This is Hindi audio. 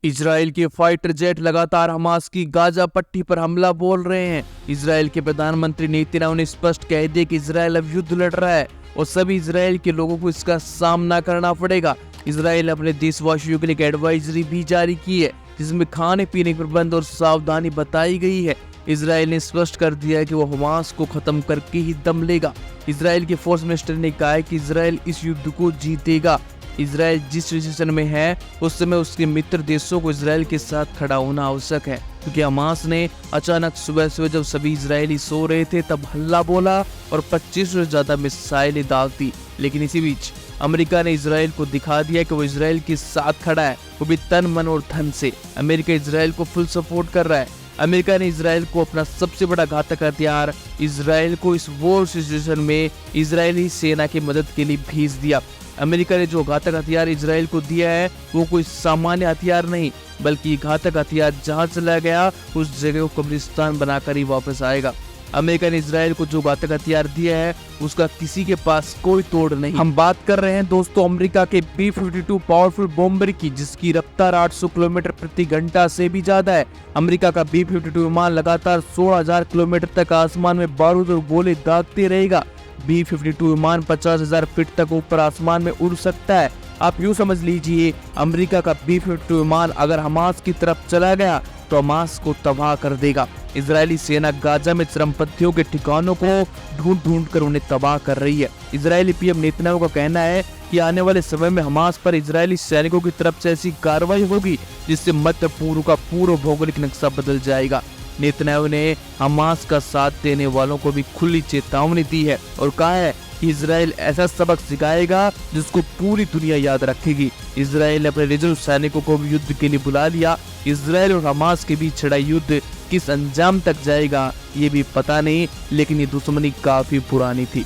इजराइल के फाइटर जेट लगातार हमास की गाजा पट्टी पर हमला बोल रहे हैं। इजराइल के प्रधानमंत्री नेतन्याहू ने स्पष्ट कह दिया कि इजराइल अब युद्ध लड़ रहा है और सभी इजराइल के लोगों को इसका सामना करना पड़ेगा। इजराइल ने अपने देशवासियों के लिए एक एडवाइजरी भी जारी की है, जिसमें खाने पीने के प्रबंध और सावधानी बताई गई है। इजराइल ने स्पष्ट कर दिया है कि वो हमास को खत्म करके ही दम लेगा। इजराइल के फोर्स मिनिस्टर ने कहा है कि इजराइल इस युद्ध को जीतेगा। इजराइल जिस पोजीशन में है उस समय उसके मित्र देशों को इजराइल के साथ खड़ा होना आवश्यक है, क्योंकि हमास ने अचानक सुबह जब सभी इजरायली सो रहे थे तब हल्ला बोला और 25 से ज्यादा मिसाइलें दाग दी। लेकिन इसी बीच अमेरिका ने इजराइल को दिखा दिया कि वो इजराइल के साथ खड़ा है, वो भी तन मन और धन से। अमेरिका इजराइल को फुल सपोर्ट कर रहा है। अमेरिका ने इजराइल को अपना सबसे बड़ा घातक हथियार इजराइल को इस वॉर सिचुएशन में इजरायली सेना की मदद के लिए भेज दिया। अमेरिका ने जो घातक हथियार इजराइल को दिया है वो कोई सामान्य हथियार नहीं, बल्कि घातक हथियार जहां चला गया उस जगह को कब्रिस्तान बनाकर ही वापस आएगा। अमेरिका ने इजराइल को जो घातक हथियार दिया है उसका किसी के पास कोई तोड़ नहीं। हम बात कर रहे हैं दोस्तों अमेरिका के B-52 पावरफुल बॉम्बर की, जिसकी रफ्तार 800 किलोमीटर प्रति घंटा से भी ज्यादा है। अमेरिका का B-52 विमान लगातार 16,000 किलोमीटर तक आसमान में बारूद और गोले दागते रहेगा। B-52 विमान 50,000 फीट तक ऊपर आसमान में उड़ सकता है। आप यूँ समझ लीजिए, अमेरिका का B-52 विमान अगर हमास की तरफ चला गया तो हमास को तबाह कर देगा। इजरायली सेना गाजा में चरमपंथियों के ठिकानों को ढूंढ कर उन्हें तबाह कर रही है। इजरायली पीएम नेतन्याहू का कहना है कि आने वाले समय में हमास पर इजरायली सैनिकों की तरफ से ऐसी कार्रवाई होगी जिससे मध्य पूर्व का पूरा भौगोलिक नक्शा बदल जाएगा। नेतन्याहू ने हमास का साथ देने वालों को भी खुली चेतावनी दी है और कहा है कि इजराइल ऐसा सबक सिखाएगा जिसको पूरी दुनिया याद रखेगी। इजराइल ने अपने रिजर्व सैनिकों को भी युद्ध के लिए बुला लिया। इजराइल और हमास के बीच छिड़ा युद्ध किस अंजाम तक जाएगा ये भी पता नहीं, लेकिन ये दुश्मनी काफी पुरानी थी।